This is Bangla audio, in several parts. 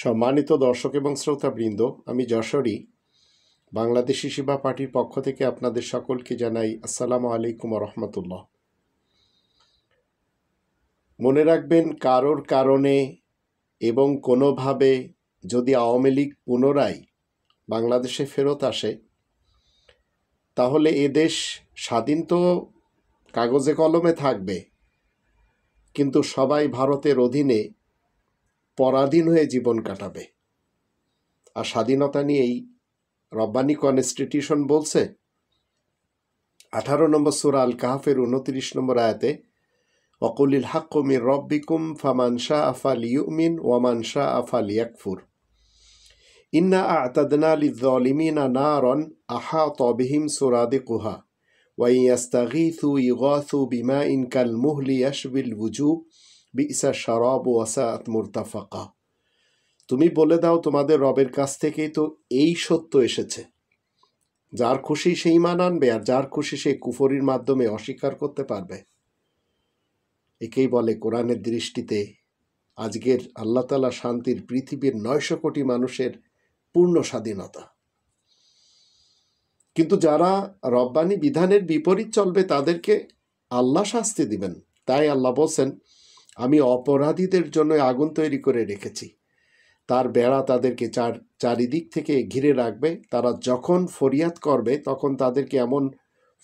সম্মানিত দর্শক এবং শ্রোতাবৃন্দ, আমি যশোরী বাংলাদেশি সেবা পার্টির পক্ষ থেকে আপনাদের সকলকে জানাই আসসালামু আলাইকুম রহমতুল্লাহ। মনে রাখবেন, কারোর কারণে এবং কোনোভাবে যদি আওয়ামী লীগ পুনরায় বাংলাদেশে ফেরত আসে, তাহলে এদেশ স্বাধীন তো কাগজে কলমে থাকবে, কিন্তু সবাই ভারতের অধীনে পরাধীন হয়ে জীবন কাটাবে। আর স্বাধীনতা নিয়েই রব্বানী কনস্টিটিউশন বলছে 18 নম্বর সূরা আল কাহফের 29 নম্বর আয়াতে, ওয়াকুলিল হাক্কু মির রব্বিকুম ফামান শাআ ফালিয়ুমিন ওয়ামান শাআ ফালিয়াকফুর ইন্না আ'তাদনা লিয-যালিমিনা নারান আহাতা বিহিম সুরাদিকুহা ওয়া ইয়াস্তাগীথু ইগাথু বিমাইন কালমুহলি ইয়াশবিল ওয়ুজুহ বি'সা শারাবু ওয়া সাআত মুরতাফাকা। তুমি বলে দাও, তোমাদের রবের কাছ থেকেই তো এই সত্য এসেছে। যার খুশি সেই ঈমান আনবে, আর যার খুশি সেই কুফরির মাধ্যমে অস্বীকার করতে পারবে। একেই বলে কোরআনের দৃষ্টিতে আজকের আল্লাহ তাআলা শান্তির পৃথিবীর 900 কোটি মানুষের পূর্ণ স্বাধীনতা। কিন্তু যারা রব্বানী বিধানের বিপরীত চলবে তাদেরকে আল্লাহ শাস্তি দিবেন। তাই আল্লাহ বলছেন, আমি অপরাধীদের জন্য আগুন তৈরি করে রেখেছি, তার বেড়া তাদেরকে চারিদিক থেকে ঘিরে রাখবে। তারা যখন ফরিয়াদ করবে তখন তাদেরকে এমন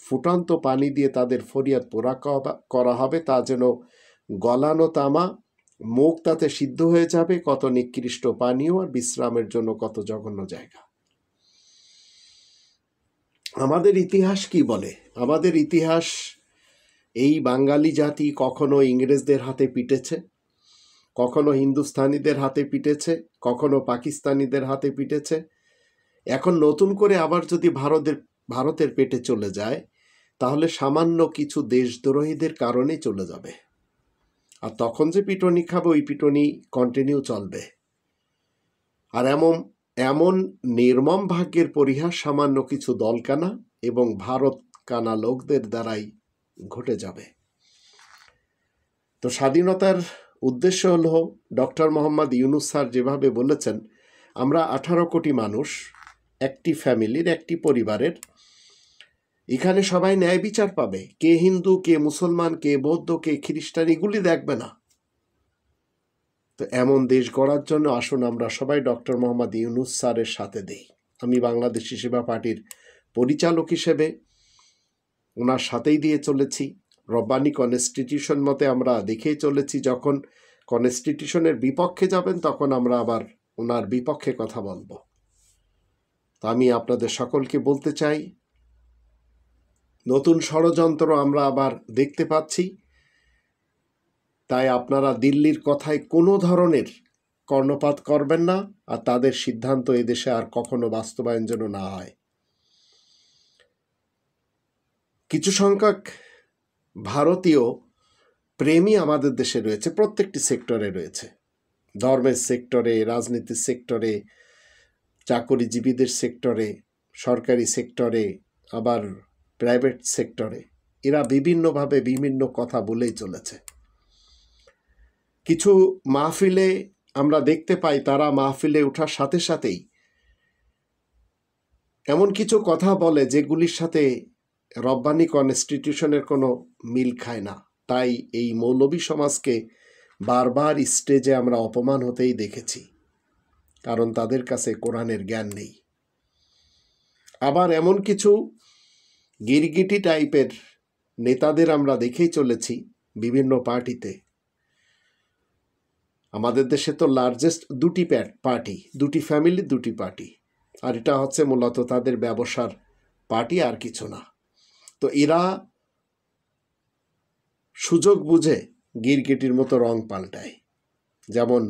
ফুটন্ত পানি দিয়ে তাদের ফরিয়াদ পুরা করা হবে, তা যেন গলানো তামা, মুখ তাতে সিদ্ধ হয়ে যাবে। কত নিকৃষ্ট পানীয় আর বিশ্রামের জন্য কত জঘন্য জায়গা। আমাদের ইতিহাস কি বলে? আমাদের ইতিহাস, এই বাঙালি জাতি কখনো ইংরেজদের হাতে পিটেছে, কখনো হিন্দুস্তানিদের হাতে পিটেছে, কখনো পাকিস্তানিদের হাতে পিটেছে। এখন নতুন করে আবার যদি ভারতের পেটে চলে যায়, তাহলে সামান্য কিছু দেশদ্রোহীদের কারণেই চলে যাবে। আর তখন যে পিটনি খাবে, ওই পিটনি কন্টিনিউ চলবে। আর এমন নির্মম ভাগ্যের পরিহাস সামান্য কিছু দলকানা এবং ভারত কানা লোকদের দ্বারাই ঘটে যাবে। তো স্বাধীনতার উদ্দেশ্য হলো, ডক্টর মোহাম্মদ ইউনূস স্যার যেভাবে বলেছেন, আমরা 18 কোটি মানুষ, একটি ফ্যামিলির, একটি পরিবারের। এখানে সবাই ন্যায় বিচার পাবে। কে হিন্দু, কে মুসলমান, কে বৌদ্ধ, কে খ্রিস্টান, এগুলি দেখবে না। তো এমন দেশ গড়ার জন্য আসুন আমরা সবাই ডক্টর মোহাম্মদ ইউনূস স্যারের সাথে দেই। আমি বাংলাদেশি সেবা পার্টির পরিচালক হিসেবে ওনার সাথেই দিয়ে চলেছি। রব্বানী কনস্টিটিউশন মতে আমরা দেখেই চলেছি, যখন কনস্টিটিউশনের বিপক্ষে যাবেন তখন আমরা আবার ওনার বিপক্ষে কথা বলবো। তা আমি আপনাদের সকলকে বলতে চাই, নতুন ষড়যন্ত্র আমরা আবার দেখতে পাচ্ছি। তাই আপনারা দিল্লির কথায় কোনো ধরনের কর্ণপাত করবেন না, আর তাদের সিদ্ধান্ত এদেশে আর কখনো বাস্তবায়ন যেন না হয়। কিছু সংখ্যক ভারতীয় প্রেমী আমাদের দেশে রয়েছে, প্রত্যেকটি সেক্টরে রয়েছে। ধর্মের সেক্টরে, রাজনীতির সেক্টরে, চাকরিজীবীদের সেক্টরে, সরকারি সেক্টরে, আবার প্রাইভেট সেক্টরে। এরা বিভিন্নভাবে বিভিন্ন কথা বলেই চলেছে। কিছু মাহফিলে আমরা দেখতে পাই, তারা মাহফিলে ওঠার সাথে সাথেই এমন কিছু কথা বলে যেগুলির সাথে রব্বানী কনস্টিটিউশনের কোনো মিল খায় না। তাই এই মৌলবী সমাজকে বারবার স্টেজে আমরা অপমান হতেই দেখেছি, কারণ তাদের কাছে কোরআনের জ্ঞান নেই। আবার এমন কিছু গিরগিটি টাইপের নেতাদের আমরা দেখেই চলেছি বিভিন্ন পার্টিতে। আমাদের দেশে তো লার্জেস্ট দুটি পার্টি, দুটি ফ্যামিলি, দুটি পার্টি, আর এটা হচ্ছে মূলত তাদের ব্যবসার পার্টি, আর কিছু না। তো এরা সুযোগ বুঝে গিরগিটির মতো রং পাল্টায়। যেমন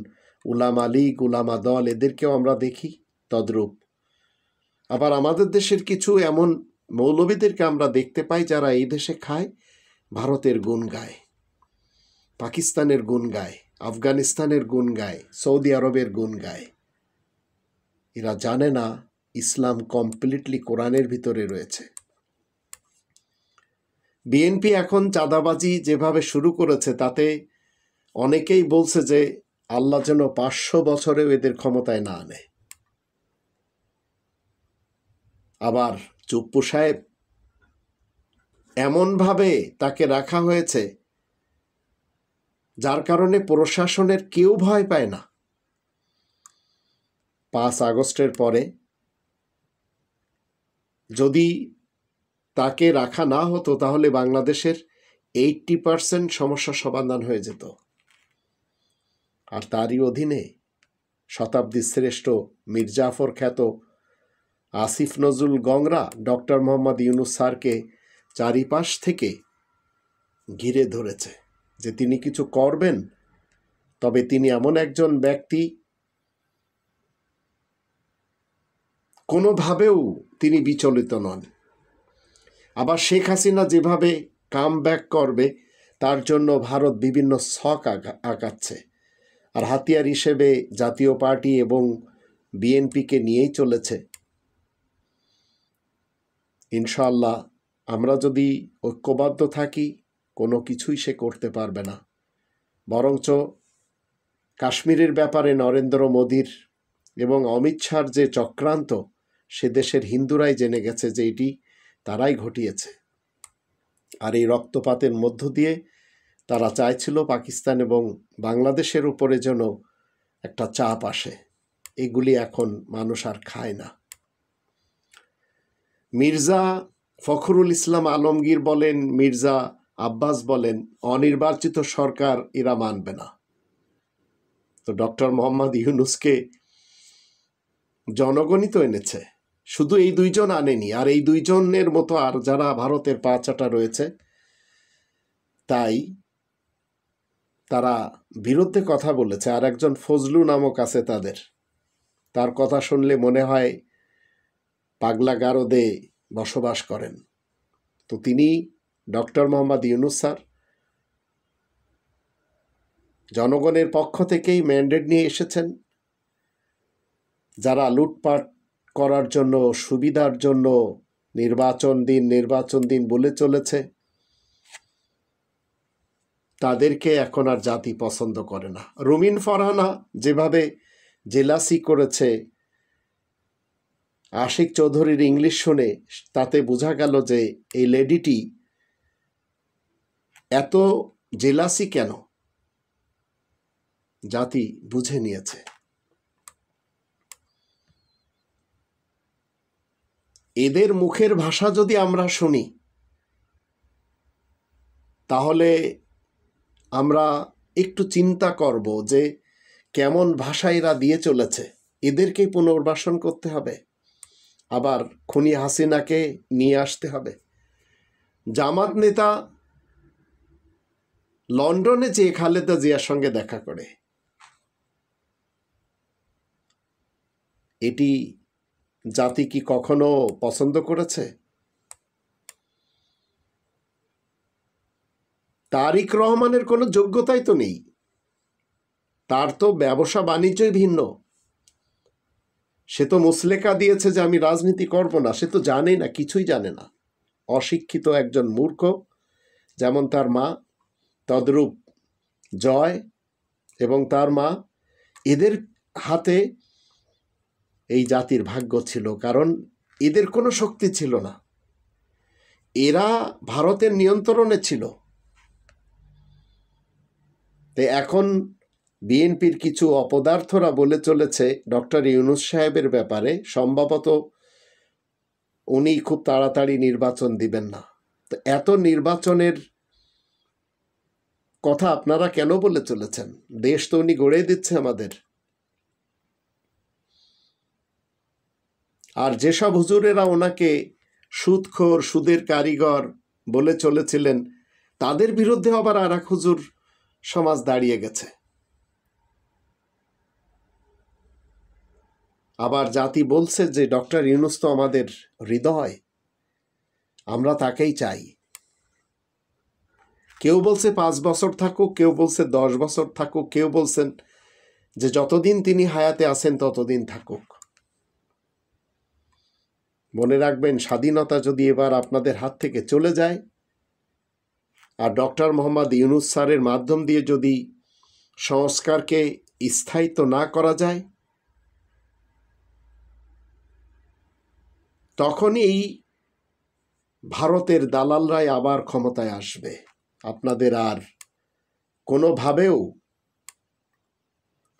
উলামা লীগ, উলামা দল, এদেরকেও আমরা দেখি তদ্রূপ। আবার আমাদের দেশের কিছু এমন মৌলবীদেরকে আমরা দেখতে পাই যারা এই দেশে খায়, ভারতের গুণ গায়, পাকিস্তানের গুণ গায়, আফগানিস্তানের গুণ গায়, সৌদি আরবের গুণ গায়। এরা জানে না ইসলাম কমপ্লিটলি কোরআনের ভিতরে রয়েছে। বিএনপি এখন চাঁদাবাজি যেভাবে শুরু করেছে, তাতে অনেকেই বলছে যে আল্লাহ যেন 500 বছরেও এদের ক্ষমতায় না আনে। আবার চুপ্পু সাহেব এমনভাবে তাকে রাখা হয়েছে যার কারণে প্রশাসনের কেউ ভয় পায় না। 5 আগস্টের পরে যদি তাকে রাখা না হতো তাহলে বাংলাদেশের 80% সমস্যা সমাধান হয়ে যেত। আর তারই অধীনে শতাব্দীর শ্রেষ্ঠ মীর জাফর খ্যাত আসিফ নজরুল গংরা ডক্টর মোহাম্মদ ইউনূস স্যারকে চারিপাশ থেকে ঘিরে ধরেছে যে তিনি কিছু করবেন, তবে তিনি এমন একজন ব্যক্তি কোনোভাবেও তিনি বিচলিত নন। আবার শেখ হাসিনা যেভাবে কাম ব্যাক করবে তার জন্য ভারত বিভিন্ন ছক আঁকাচ্ছে, আর হাতিয়ার হিসেবে জাতীয় পার্টি এবং বিএনপিকে নিয়েই চলেছে। ইনশাআল্লাহ আমরা যদি ঐক্যবদ্ধ থাকি কোনো কিছুই সে করতে পারবে না। বরঞ্চ কাশ্মীরের ব্যাপারে নরেন্দ্র মোদীর এবং অমিত শাহর যে চক্রান্ত, সে দেশের হিন্দুরাই জেনে গেছে যে এটি তারাই ঘটিয়েছে। আর এই রক্তপাতের মধ্য দিয়ে তারা চাইছিল পাকিস্তান এবং বাংলাদেশের উপরে যেন একটা চাপ আসে। এগুলি এখন মানুষ আর খায় না। মির্জা ফখরুল ইসলাম আলমগীর বলেন, মির্জা আব্বাস বলেন, অনির্বাচিত সরকার এরা মানবে না। তো ডক্টর মোহাম্মদ ইউনূসকে জনগণই তো এনেছে, শুধু এই দুইজন আনেনি। আর এই দুইজনের মতো আর যারা ভারতের পা চাটা রয়েছে, তাই তারা বিরুদ্ধে কথা বলেছে। আর একজন ফজলু নামক আছে তার কথা শুনলে মনে হয় পাগলা গারদে বসবাস করেন। তো তিনি ডক্টর মোহাম্মদ ইউনূস স্যার জনগণের পক্ষ থেকেই ম্যান্ডেট নিয়ে এসেছেন। যারা লুটপাট করার জন্য, সুবিধার জন্য নির্বাচন দিন বলে চলেছে, তাদেরকে এখন আর জাতি পছন্দ করে না। রুমিন ফারহানা যেভাবে জেলাসি করেছে আশিক চৌধুরীর ইংলিশ শুনে, তাতে বোঝা গেল যে এই লেডিটি এত জেলাসি কেন, জাতি বুঝে নিয়েছে। এদের মুখের ভাষা যদি আমরা শুনি তাহলে আমরা একটু চিন্তা করব যে কেমন ভাষা এরা দিয়ে চলেছে। এদেরকেই পুনর্বাসন করতে হবে, আবার খুনি হাসিনাকে নিয়ে আসতে হবে। জামাত নেতা লন্ডনে যে খালেদা জিয়ার সঙ্গে দেখা করে, এটি জাতি কি কখনো পছন্দ করেছে? তারিক রহমানের কোনো যোগ্যতাই তো নেই, তার তো ব্যবসা বাণিজ্যই ভিন্ন। সে তো মুসলেকা দিয়েছে যে আমি রাজনীতি করব না। সে তো জানে না, কিছুই জানে না, অশিক্ষিত একজন মূর্খ। যেমন তার মা, তদ্রূপ জয় এবং তার মা, এদের হাতে এই জাতির ভাগ্য ছিল, কারণ এদের কোনো শক্তি ছিল না। এরা ভারতের নিয়ন্ত্রণে ছিল। তাই এখন বিএনপির কিছু অপদার্থরা বলে চলেছে ডক্টর ইউনূস সাহেবের ব্যাপারে, সম্ভবত উনি খুব তাড়াতাড়ি নির্বাচন দিবেন না। তো এত নির্বাচনের কথা আপনারা কেন বলে চলেছেন? দেশ তো উনি গড়ে দিচ্ছে আমাদের। আর যেসব হুজুরেরা ওনাকে সুদখোর, সুদের কারিগর বলে চলেছিলেন, তাদের বিরুদ্ধে আবার আর এক হুজুর সমাজ দাঁড়িয়ে গেছে। আবার জাতি বলছে যে ডক্টর ইউনূস তো আমাদের হৃদয়, আমরা তাকেই চাই। কেউ বলছে 5 বছর থাকুক, কেউ বলছে 10 বছর থাকুক, কেউ বলছেন যে যতদিন তিনি হায়াতে আছেন ততদিন থাকুক। মনে রাখবেন, স্বাধীনতা যদি এবার আপনাদের হাত থেকে চলে যায় আর ডক্টর মোহাম্মদ ইউনূস স্যারের মাধ্যম দিয়ে যদি সংস্কারকে স্থায়িত্ব না করা যায়, তখনই এই ভারতের দালালরাই আবার ক্ষমতায় আসবে। আপনাদের আর কোনোভাবেও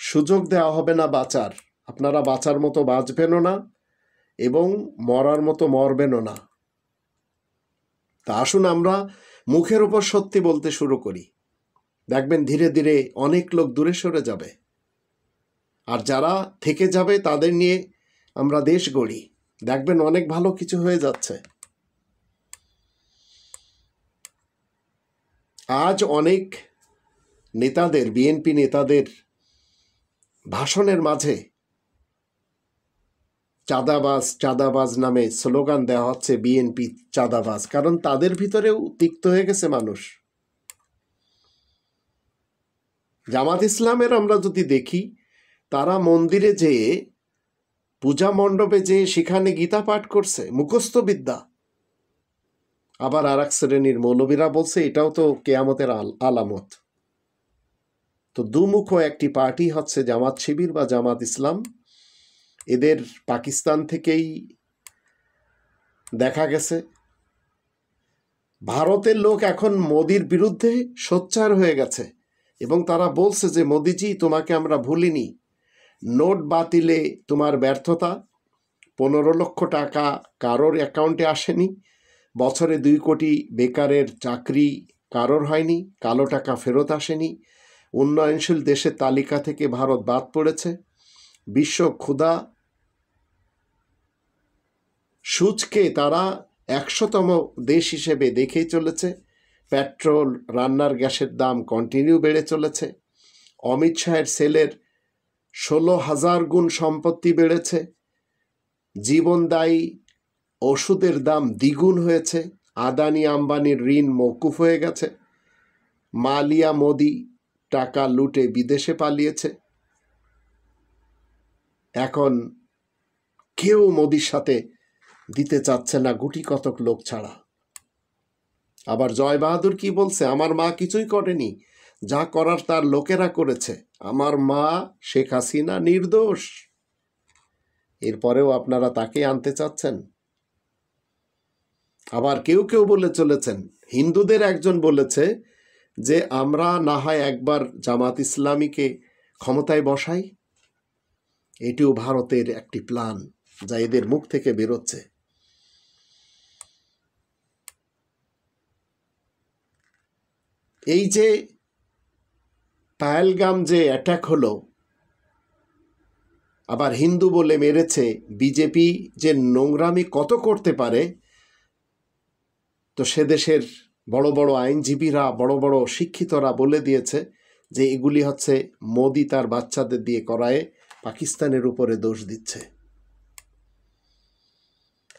সুযোগ দেওয়া হবে না বাঁচার। আপনারা বাঁচার মতো বাঁচবেনও না এবং মরার মতো মরবেনও না। তা আসুন আমরা মুখের উপর সত্যি বলতে শুরু করি। দেখবেন ধীরে ধীরে অনেক লোক দূরে সরে যাবে, আর যারা থেকে যাবে তাদের নিয়ে আমরা দেশ গড়ি। দেখবেন অনেক ভালো কিছু হয়ে যাচ্ছে। আজ অনেক নেতাদের, বিএনপি নেতাদের ভাষণের মাঝে চাঁদাবাজ চাঁদাবাজ নামে স্লোগান দেওয়া হচ্ছে, বিএনপি চাঁদাবাজ, কারণ তাদের ভিতরেও তিক্ত হয়ে গেছে মানুষ। জামাত ইসলামের আমরা যদি দেখি, তারা মন্দিরে যেয়ে, পূজা মণ্ডপে যেয়ে সেখানে গীতা পাঠ করছে, মুখস্থ বিদ্যা। আবার আর এক শ্রেণীর মৌলবীরা বলছে এটাও তো কেয়ামতের আলামত। তো দুমুখ একটি পার্টি হচ্ছে জামাত শিবির বা জামাত ইসলাম। এদের পাকিস্তান থেকেই দেখা গেছে। ভারতের লোক এখন মোদির বিরুদ্ধে সোচ্চার হয়ে গেছে এবং তারা বলছে যে মোদিজি, তোমাকে আমরা ভুলিনি। নোট বাতিলে তোমার ব্যর্থতা, 15 লক্ষ টাকা কারোর অ্যাকাউন্টে আসেনি, বছরে 2 কোটি বেকারের চাকরি কারোর হয়নি, কালো টাকা ফেরত আসেনি, উন্নয়নশীল দেশের তালিকা থেকে ভারত বাদ পড়েছে, বিশ্ব ক্ষুধা সূচকে তারা 100তম দেশ হিসেবে দেখেই চলেছে, পেট্রোল, রান্নার গ্যাসের দাম কন্টিনিউ বেড়ে চলেছে, অমিত শাহের সেলের 16,000 গুণ সম্পত্তি বেড়েছে, জীবনদায়ী ওষুধের দাম দ্বিগুণ হয়েছে, আদানি আম্বানির ঋণ মওকুফ হয়ে গেছে, মালিয়া মোদি টাকা লুটে বিদেশে পালিয়েছে। এখন কেউ মোদির সাথে দিতে চাচ্ছে না, গুটি কতক লোক ছাড়া। আবার জয় বাহাদুর কি বলছে, আমার মা কিছুই করেনি, যা করার তার লোকেরা করেছে, আমার মা শেখ হাসিনা নির্দোষ। এরপরেও আপনারা তাকে আনতে চাচ্ছেন। আবার কেউ কেউ বলে চলেছেন, হিন্দুদের একজন বলেছে যে আমরা না হয় একবার জামাত ইসলামীকে ক্ষমতায় বসাই। এটিও ভারতের একটি প্ল্যান, যা এদের মুখ থেকে বেরোচ্ছে। এই যে পাহেলগাম যে অ্যাটাক হলো, আবার হিন্দু বলে মেরেছে, বিজেপি যে নোংরামি কত করতে পারে, তো সে দেশের বড় বড় আইনজীবীরা, বড় বড় শিক্ষিতরা বলে দিয়েছে যে এগুলি হচ্ছে মোদি তার বাচ্চাদের দিয়ে করায় পাকিস্তানের উপরে দোষ দিচ্ছে।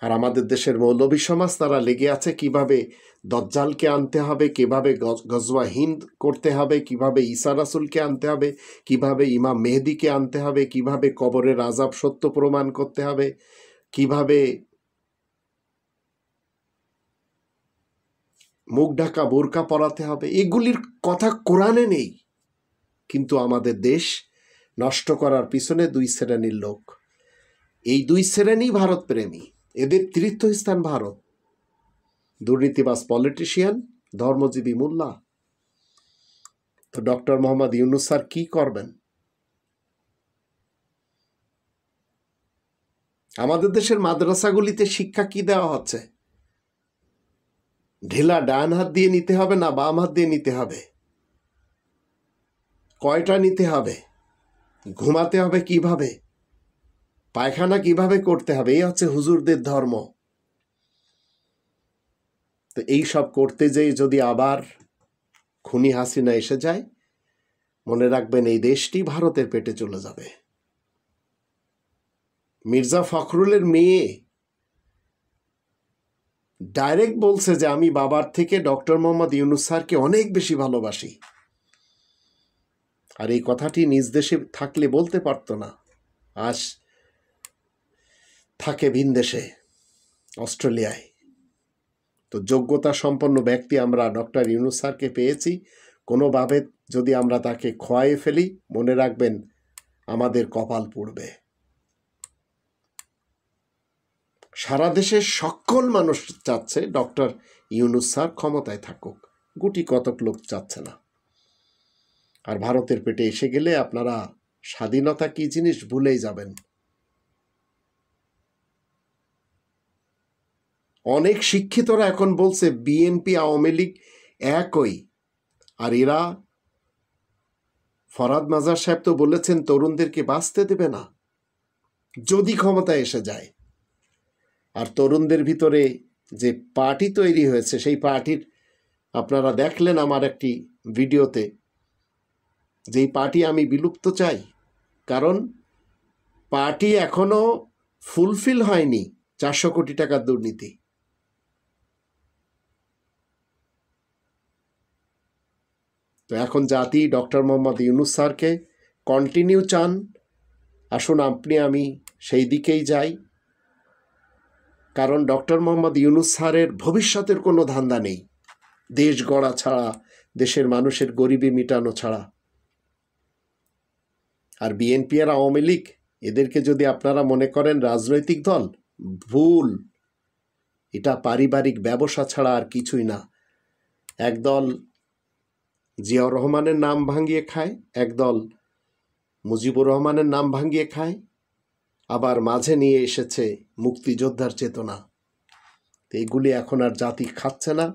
আর আমাদের দেশের মৌলবী সমাজ তারা লেগে আছে কিভাবে দজ্জালকে আনতে হবে, কিভাবে গজওয়া হিন্দ করতে হবে, কিভাবে ঈসা রাসূলকে আনতে হবে, কিভাবে ইমাম মেহেদিকে আনতে হবে, কিভাবে কবরের আযাব সত্য প্রমাণ করতে হবে, কিভাবে মুখ ঢাকা বোরকা পরাতে হবে। এগুলির কথা কোরআনে নেই, কিন্তু আমাদের দেশ নষ্ট করার পিছনে 2 শ্রেণীর লোক। এই 2 শ্রেণী ভারত প্রেমী, এদের তীর্থস্থান ভারত। দুর্নীতিবাজ পলিটিশিয়ান, ধর্মজীবী মোল্লা। তো ডক্টর মোহাম্মদ ইউনূস স্যার কি করবেন? আমাদের দেশের মাদ্রাসাগুলিতে শিক্ষা কি দেওয়া হচ্ছে? ঢিলা ডান হাত দিয়ে নিতে হবে না বাম হাত দিয়ে নিতে হবে? কয়টা নিতে হবে? ঘুমাতে হবে কিভাবে? পায়খানা কিভাবে করতে হবে? এই হচ্ছে হুজুরদের ধর্ম। তো এই সব করতে যেয়ে যদি আবার খুনি হাসিনা এসে যায়, মনে রাখবেন এই দেশটি ভারতের পেটে চলে যাবে। মির্জা ফখরুলের মেয়ে ডাইরেক্ট বলছে যে আমি বাবার থেকে ডক্টর মোহাম্মদ ইউনূস স্যারকে অনেক বেশি ভালোবাসি। আর এই কথাটি নিজ দেশে থাকলে বলতে পারতো না, আজ থাকে ভিন দেশে, অস্ট্রেলিয়ায়। তো যোগ্যতা সম্পন্ন ব্যক্তি আমরা ডক্টর ইউনূস স্যারকে পেয়েছি, কোনোভাবে যদি আমরা তাকে খোয়াইয়ে ফেলি, মনে রাখবেন আমাদের কপাল পুড়বে। সারা দেশের সকল মানুষ চাচ্ছে ডক্টর ইউনূস স্যার ক্ষমতায় থাকুক, গুটি কতক লোক চাচ্ছে না। আর ভারতের পেটে এসে গেলে আপনারা স্বাধীনতা কি জিনিস ভুলেই যাবেন। অনেক শিক্ষিতরা এখন বলছে বিএনপি আওয়ামী লীগ একই, আর এরা, ফরহাদ মাজার সাহেব তো বলেছেন তরুণদেরকে বাঁচতে দেবে না যদি ক্ষমতায় এসে যায়। আর তরুণদের ভিতরে যে পার্টি তৈরি হয়েছে, সেই পার্টির আপনারা দেখলেন আমার একটি ভিডিওতে, যেই পার্টি আমি বিলুপ্ত চাই, কারণ পার্টি এখনো ফুলফিল হয়নি 400 কোটি টাকার দুর্নীতি। তো এখন জাতি ডক্টর মোহাম্মদ ইউনূস স্যারকে কন্টিনিউ চান। আসুন আপনি আমি সেই দিকেই যাই, কারণ ডক্টর মোহাম্মদ ইউনূস স্যারের ভবিষ্যতের কোনো ধান্দা নেই দেশ গড়া ছাড়া, দেশের মানুষের গরিবি মিটানো ছাড়া। আর বিএনপি আর আওয়ামী লীগ, এদেরকে যদি আপনারা মনে করেন রাজনৈতিক দল, ভুল। এটা পারিবারিক ব্যবসা ছাড়া আর কিছুই না। একদল জিয়াউর রহমানের নাম ভাঙিয়ে খায়, একদল মুজিবুর রহমানের নাম ভাঙিয়ে খায়, আবার মাঝে নিয়ে এসেছে মুক্তিযোদ্ধার চেতনা। এইগুলি এখন আর জাতি খাচ্ছে না।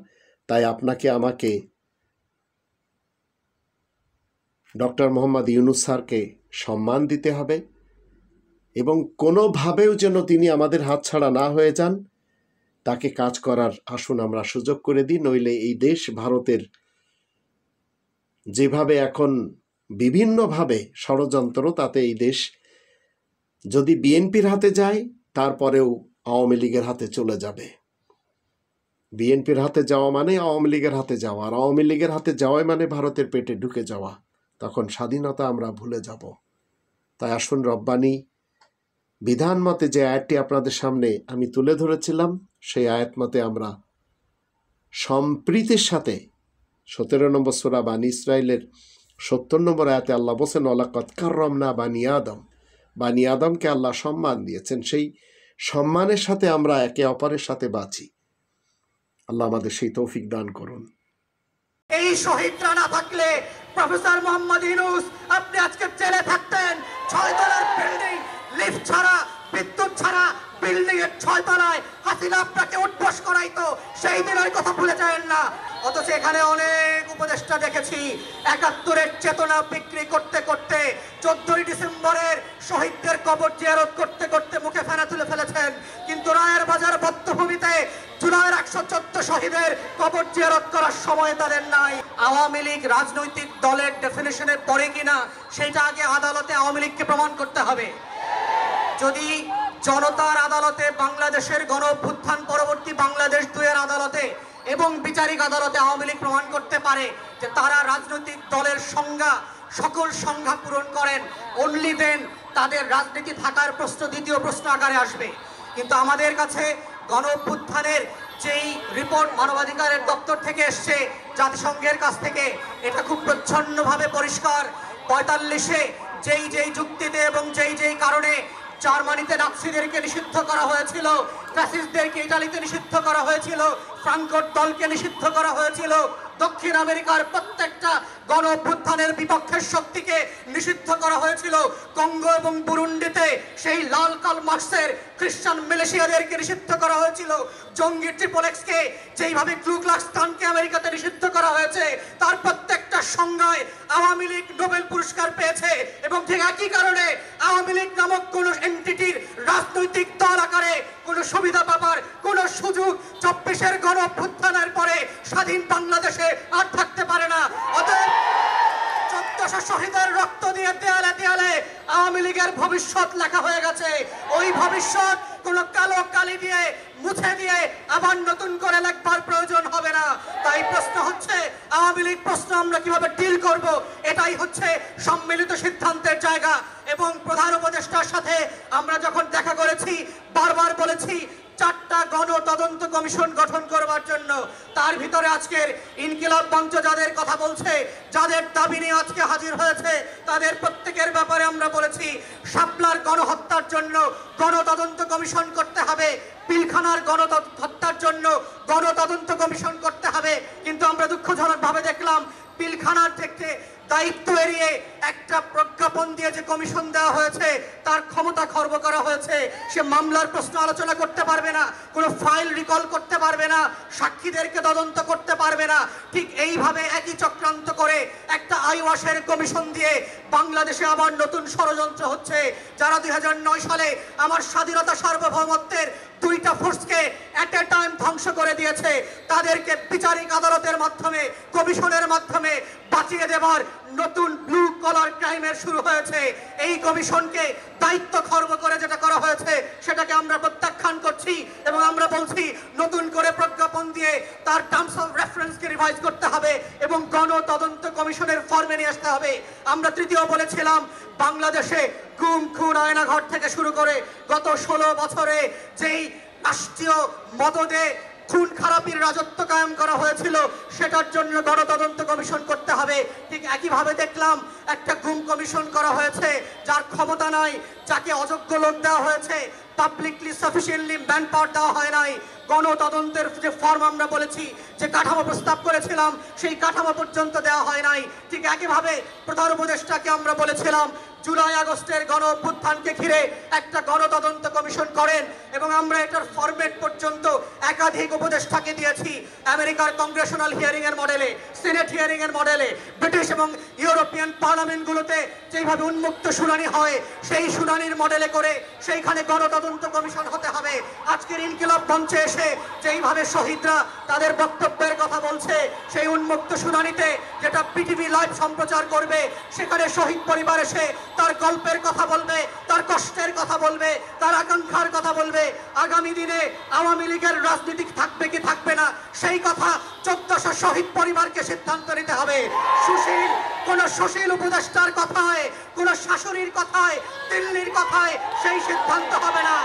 তাই আপনাকে আমাকে ডক্টর মোহাম্মদ ইউনূস স্যারকে সম্মান দিতে হবে, এবং কোনোভাবেও যেন তিনি আমাদের হাতছাড়া না হয়ে যান, তাকে কাজ করার আসুন আমরা সুযোগ করে দিই। নইলে এই দেশ ভারতের যেভাবে এখন বিভিন্নভাবে ষড়যন্ত্র, তাতে এই দেশ যদি বিএনপির হাতে যায়, তারপরেও আওয়ামী লীগের হাতে চলে যাবে। বিএনপির হাতে যাওয়া মানে আওয়ামী লীগের হাতে যাওয়া, আর আওয়ামী লীগের হাতে যাওয়াই মানে ভারতের পেটে ঢুকে যাওয়া। তখন স্বাধীনতা আমরা ভুলে যাব। তাই আসুন রব্বানি বিধান মতে যে আয়াতটি আপনাদের সামনে আমি তুলে ধরেছিলাম, সেই আয়াত মতে আমরা সম্প্রীতির সাথে 17 নম্বর সূরা বানী ইসরাইলের 70 নম্বর আয়াতে আল্লাহ বলেছেন, ওয়ালাকাদ কাররামনা বানী আদম। বানী আদমকে আল্লাহ সম্মান দিয়েছেন, সেই সম্মানের সাথে আমরা একে অপরের সাথে বাঁচি। আল্লাহ আমাদের সেই তৌফিক দান করুন। এই শহীদরা না থাকলে প্রফেসর মোহাম্মদ ইউনূস আপনি আজকে জেলে থাকতেন। 6 তলার বিল্ডিং, লিফট ছাড়া, বিদ্যুৎ ছাড়া বিল্ডিং এর 6 তলায় হাসিনা আপনাকে উঠবস করাইতো। সেই দিনের কথা ভুলে যাবেন না। অথচ এখানে অনেক উপদেষ্টা দেখেছি 71-এর চেতনা বিক্রি করতে করতে 14ই ডিসেম্বরের শহীদদের কবর জিয়ারত করতে করতে মুখে ফেনা তুলে ফেলেছেন। কিন্তু রায়ের বাজার বধ্যভূমিতে জুলাইয়ের 114 শহীদের কবর জিয়ারত করার সময় তাদের নাই। আওয়ামী লীগ রাজনৈতিক দলের ডেফিনেশনে পড়ে কিনা সেটা আগে আদালতে আওয়ামী লীগকে প্রমাণ করতে হবে। যদি জনতার আদালতে, বাংলাদেশের গণ অভ্যুত্থান পরবর্তী বাংলাদেশ 2-এর আদালতে এবং বিচারিক আদালতে আওয়ামী লীগ প্রমাণ করতে পারে যে তারা রাজনৈতিক দলের সংজ্ঞা, সকল সংজ্ঞা পূরণ করেন, অনলি দেন তাদের রাজনীতি থাকার প্রশ্ন দ্বিতীয় প্রশ্ন আকারে আসবে। কিন্তু আমাদের কাছে গণ অভ্যুত্থানের যেই রিপোর্ট মানবাধিকারের দপ্তর থেকে এসছে, জাতিসংঘের কাছ থেকে, এটা খুব প্রচ্ছন্নভাবে পরিষ্কার। 45-এ যেই যুক্তিতে এবং যেই কারণে জার্মানিতে নাৎসিদেরকে নিষিদ্ধ করা হয়েছিল, ফ্যাসিস্টদেরকে ইতালিতে নিষিদ্ধ করা হয়েছিল, ফ্রাঙ্কোর দলকে নিষিদ্ধ করা হয়েছিল, দক্ষিণ আমেরিকার প্রত্যেকটা গণ অভ্যুত্থানের বিপক্ষের শক্তিকে নিষিদ্ধ করা হয়েছিল, কঙ্গো এবং বুরুন্ডিতে সেই লাল কাল মার্কসের খ্রিস্টান মিলিশিয়াদেরকে নিষিদ্ধ করা হয়েছিল, জঙ্গি ট্রিপল এক্সকে যেইভাবে ক্লু ক্লাক্স ক্লানকে আমেরিকাতে নিষিদ্ধ করা হয়েছে, তার প্রত্যেকটা সংজ্ঞায় আওয়ামী লীগ নোবেল পুরস্কার পেয়েছে। এবং ঠিক একই কারণে আওয়ামী লীগ নামক কোন এন্টিটির রাজনৈতিক দল আকারে কোন সুবিধা পাবার কোন সুযোগ 24-এর গণ অভ্যুত্থানের পরে স্বাধীন বাংলাদেশে আর থাকতে পারে না। অতএব 1400 শহীদের রক্ত দিয়ে দেয়ালে দেয়ালে আওয়ামী লীগের ভবিষ্যৎ লেখা হয়ে গেছে। ওই ভবিষ্যৎ কোন কালো কালি দিয়ে মুছে দিয়ে আবার নতুন করে লেখবার প্রয়োজন হবে না। তাই প্রশ্ন হচ্ছে আওয়ামী লীগ প্রশ্ন আমরা কিভাবে ডিল করব, এটাই হচ্ছে সম্মিলিত সিদ্ধান্তের জায়গা। এবং প্রধান উপদেষ্টার সাথে আমরা যখন দেখা করেছি, বারবার বলেছি 4টা গণ তদন্ত কমিশন গঠন করবার জন্য। তার ভিতরে আজকের ইনকিলাব মঞ্চ যাদের কথা বলছে, যাদের দাবি নিয়ে আজকে হাজির হয়েছে, তাদের প্রত্যেকের ব্যাপারে আমরা বলেছি শাপলার গণহত্যার জন্য গণতদন্ত কমিশন করতে হবে, পিলখানার গণহত্যার জন্য গণতদন্ত কমিশন করতে হবে। কিন্তু আমরা দুঃখজনকভাবে দেখলাম পিলখানার থেকে দায়িত্ব এড়িয়ে একটা প্রজ্ঞাপন দিয়ে যে কমিশন দেওয়া হয়েছে তার ক্ষমতা খর্ব করা হয়েছে। সে মামলার প্রশ্ন আলোচনা করতে পারবে না, কোনো ফাইল রিকল করতে পারবে না, সাক্ষীদেরকে তদন্ত করতে পারবে না। ঠিক এইভাবে একই চক্রান্ত করে একটা আইওয়াসের কমিশন দিয়ে বাংলাদেশে আবার নতুন ষড়যন্ত্র হচ্ছে। যারা 2009 সালে আমার স্বাধীনতা সার্বভৌমত্বের 2টা ফোর্সকে এট এ টাইম ধ্বংস করে দিয়েছে, তাদেরকে বিচারিক আদালতের মাধ্যমে, কমিশনের মাধ্যমে বাঁচিয়ে দেবার নতুন ব্লু কলার ক্রাইমের শুরু হয়েছে। এই কমিশনকে দায়িত্ব খর্ব করে যেটা করা হয়েছে সেটাকে আমরা প্রত্যাখ্যান করছি এবং আমরা বলছি নতুন করে প্রজ্ঞাপন দিয়ে তার টার্মস অফ রেফারেন্সকে রিভাইজ করতে হবে এবং গণ তদন্ত কমিশনের ফর্মে নিয়ে আসতে হবে। আমরা তৃতীয় বলেছিলাম বাংলাদেশে গুম খুন আয়নাঘর থেকে শুরু করে গত 16 বছরে যেই রাষ্ট্রীয় মদদে খুন খারাপির রাজত্ব কায়েম করা হয়েছিল সেটার জন্য গণতদন্ত কমিশন করতে হবে। ঠিক একইভাবে দেখলাম একটা গুম কমিশন করা হয়েছে যার ক্ষমতা নাই, যাকে অযোগ্য লোক দেওয়া হয়েছে, পাবলিকলি সাফিসিয়েন্টলি ম্যান পাওয়ার দেওয়া হয় নাই। গণতদন্তের যে ফর্ম আমরা বলেছি, যে কাঠামো প্রস্তাব করেছিলাম, সেই কাঠামো পর্যন্ত দেওয়া হয় নাই। ঠিক একইভাবে প্রধান উপদেষ্টাকে আমরা বলেছিলাম জুলাই আগস্টের গণ অভ্যুত্থানকে ঘিরে একটা গণতদন্ত কমিশন করেন এবং আমরা এটার ফরম্যাট পর্যন্ত একাধিক উপদেষ্টাকে দিয়েছি। আমেরিকার কংগ্রেশনাল হিয়ারিং এর মডেলে, সিনেট হিয়ারিং এর মডেলে, ব্রিটিশ এবং ইউরোপিয়ান পার্লামেন্টগুলোতে যেভাবে উন্মুক্ত শুনানি হয় সেই শুনানির মডেলে করে সেইখানে গণতদন্ত কমিশন হতে হবে। আজকের ইনকিলাব মঞ্চে এসে যেইভাবে শহীদরা তাদের বক্তব্যের কথা বলছে, সেই উন্মুক্ত শুনানিতে যেটা পিটিভি লাইভ সম্প্রচার করবে, সেখানে শহীদ পরিবার এসে তার গল্পের কথা বলবে, তার কষ্টের কথা বলবে, তার আকাঙ্ক্ষার কথা বলবে। আগামী দিনে আওয়ামী লীগের রাজনীতি থাকবে কি থাকবে না সেই কথা 1400 শহীদ পরিবারকে সিদ্ধান্ত নিতে হবে। কোন সুশীল উপদেষ্টার কথায়, কোন শাশুড়ির কথায়, দিল্লির কথায় সেই সিদ্ধান্ত হবে না।